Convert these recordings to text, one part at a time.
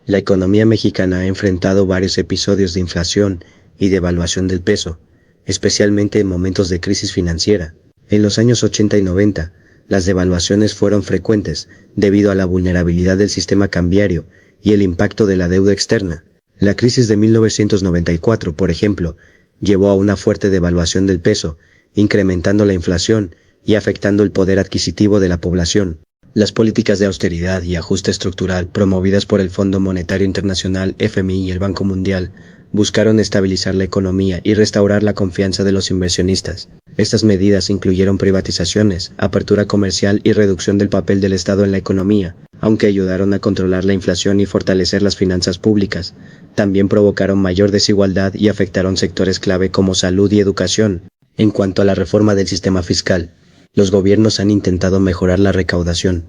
La economía mexicana ha enfrentado varios episodios de inflación y devaluación del peso, especialmente en momentos de crisis financiera. En los años 80 y 90, las devaluaciones fueron frecuentes debido a la vulnerabilidad del sistema cambiario y el impacto de la deuda externa. La crisis de 1994, por ejemplo, llevó a una fuerte devaluación del peso, incrementando la inflación y afectando el poder adquisitivo de la población. Las políticas de austeridad y ajuste estructural promovidas por el Fondo Monetario Internacional (FMI) y el Banco Mundial buscaron estabilizar la economía y restaurar la confianza de los inversionistas. Estas medidas incluyeron privatizaciones, apertura comercial y reducción del papel del Estado en la economía. Aunque ayudaron a controlar la inflación y fortalecer las finanzas públicas, también provocaron mayor desigualdad y afectaron sectores clave como salud y educación. En cuanto a la reforma del sistema fiscal, los gobiernos han intentado mejorar la recaudación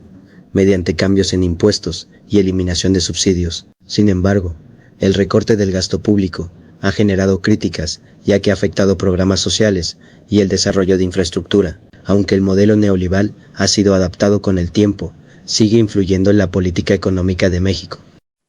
mediante cambios en impuestos y eliminación de subsidios. Sin embargo, el recorte del gasto público ha generado críticas, ya que ha afectado programas sociales y el desarrollo de infraestructura. Aunque el modelo neoliberal ha sido adaptado con el tiempo, sigue influyendo en la política económica de México.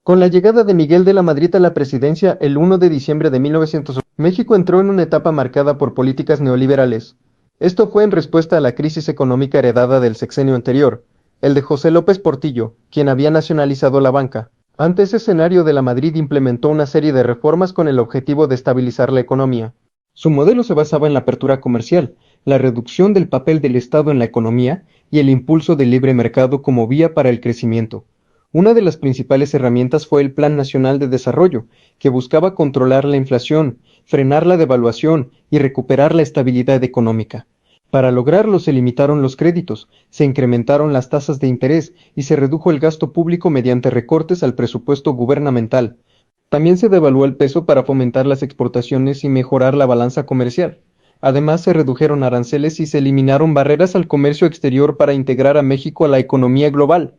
Con la llegada de Miguel de la Madrid a la presidencia el 1 de diciembre de 1908, México entró en una etapa marcada por políticas neoliberales. Esto fue en respuesta a la crisis económica heredada del sexenio anterior, el de José López Portillo, quien había nacionalizado la banca. Ante ese escenario, de la Madrid implementó una serie de reformas con el objetivo de estabilizar la economía. Su modelo se basaba en la apertura comercial, la reducción del papel del Estado en la economía y el impulso del libre mercado como vía para el crecimiento. Una de las principales herramientas fue el Plan Nacional de Desarrollo, que buscaba controlar la inflación, frenar la devaluación y recuperar la estabilidad económica. Para lograrlo se limitaron los créditos, se incrementaron las tasas de interés y se redujo el gasto público mediante recortes al presupuesto gubernamental. También se devaluó el peso para fomentar las exportaciones y mejorar la balanza comercial. Además, se redujeron aranceles y se eliminaron barreras al comercio exterior para integrar a México a la economía global.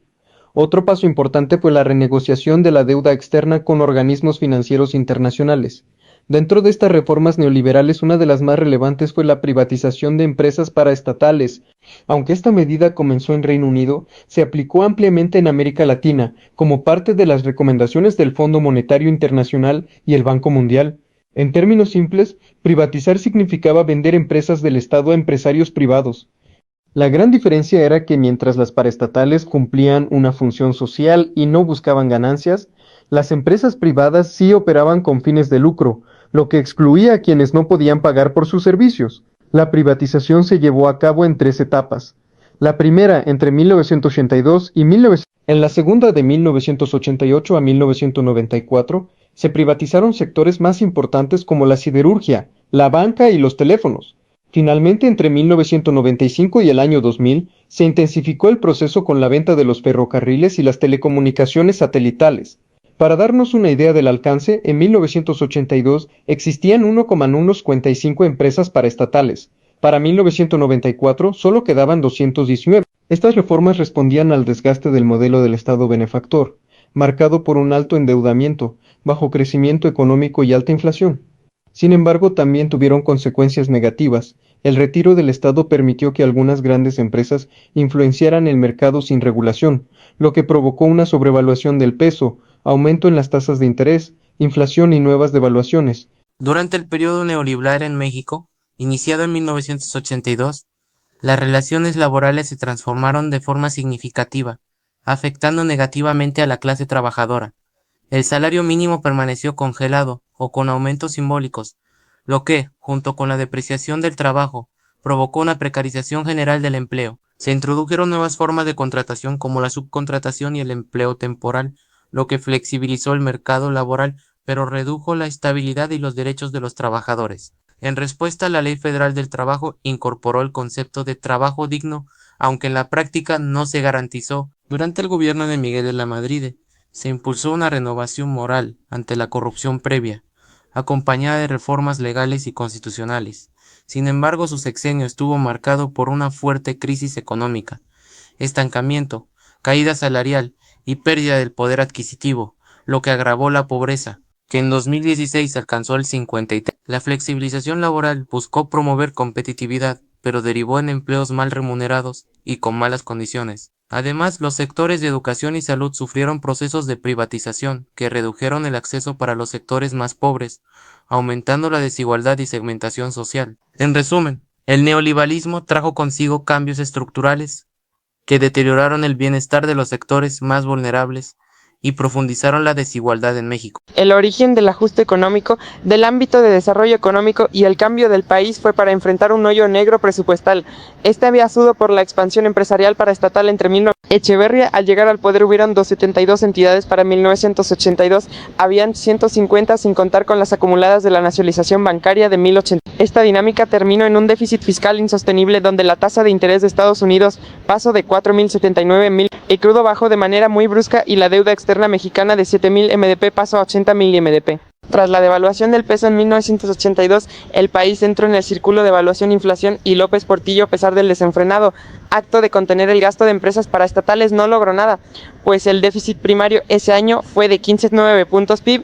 Otro paso importante fue la renegociación de la deuda externa con organismos financieros internacionales. Dentro de estas reformas neoliberales, una de las más relevantes fue la privatización de empresas paraestatales. Aunque esta medida comenzó en Reino Unido, se aplicó ampliamente en América Latina, como parte de las recomendaciones del Fondo Monetario Internacional y el Banco Mundial. En términos simples, privatizar significaba vender empresas del Estado a empresarios privados. La gran diferencia era que mientras las paraestatales cumplían una función social y no buscaban ganancias, las empresas privadas sí operaban con fines de lucro, lo que excluía a quienes no podían pagar por sus servicios. La privatización se llevó a cabo en 3 etapas. La primera entre 1982 y 1900. En la segunda, de 1988 a 1994, se privatizaron sectores más importantes como la siderurgia, la banca y los teléfonos. Finalmente, entre 1995 y el año 2000, se intensificó el proceso con la venta de los ferrocarriles y las telecomunicaciones satelitales. Para darnos una idea del alcance, en 1982 existían 1,155 empresas paraestatales. Para 1994 solo quedaban 219. Estas reformas respondían al desgaste del modelo del Estado benefactor, marcado por un alto endeudamiento, bajo crecimiento económico y alta inflación. Sin embargo, también tuvieron consecuencias negativas. El retiro del Estado permitió que algunas grandes empresas influenciaran el mercado sin regulación, lo que provocó una sobrevaluación del peso, aumento en las tasas de interés, inflación y nuevas devaluaciones. Durante el periodo neoliberal en México, iniciado en 1982, las relaciones laborales se transformaron de forma significativa, afectando negativamente a la clase trabajadora. El salario mínimo permaneció congelado o con aumentos simbólicos, lo que, junto con la depreciación del trabajo, provocó una precarización general del empleo. Se introdujeron nuevas formas de contratación como la subcontratación y el empleo temporal, lo que flexibilizó el mercado laboral, pero redujo la estabilidad y los derechos de los trabajadores. En respuesta, la Ley Federal del Trabajo incorporó el concepto de trabajo digno, aunque en la práctica no se garantizó. Durante el gobierno de Miguel de la Madrid, se impulsó una renovación moral ante la corrupción previa, acompañada de reformas legales y constitucionales. Sin embargo, su sexenio estuvo marcado por una fuerte crisis económica, estancamiento, caída salarial y pérdida del poder adquisitivo, lo que agravó la pobreza, que en 2016 alcanzó el 53%. La flexibilización laboral buscó promover competitividad, pero derivó en empleos mal remunerados y con malas condiciones. Además, los sectores de educación y salud sufrieron procesos de privatización que redujeron el acceso para los sectores más pobres, aumentando la desigualdad y segmentación social. En resumen, el neoliberalismo trajo consigo cambios estructurales que deterioraron el bienestar de los sectores más vulnerables y profundizaron la desigualdad en México. El origen del ajuste económico, del ámbito de desarrollo económico y el cambio del país fue para enfrentar un hoyo negro presupuestal. Este había sido por la expansión empresarial paraestatal entre 1900. Echeverría, al llegar al poder, hubieron 272 entidades para 1982, habían 150 sin contar con las acumuladas de la nacionalización bancaria de 1080. Esta dinámica terminó en un déficit fiscal insostenible donde la tasa de interés de Estados Unidos pasó de 4.079.000, el crudo bajó de manera muy brusca y la deuda externa mexicana de 7.000 MDP pasó a 80.000 MDP. Tras la devaluación del peso en 1982, el país entró en el círculo de devaluación-inflación y López Portillo, a pesar del desenfrenado acto de contener el gasto de empresas paraestatales, no logró nada, pues el déficit primario ese año fue de 15,9 puntos PIB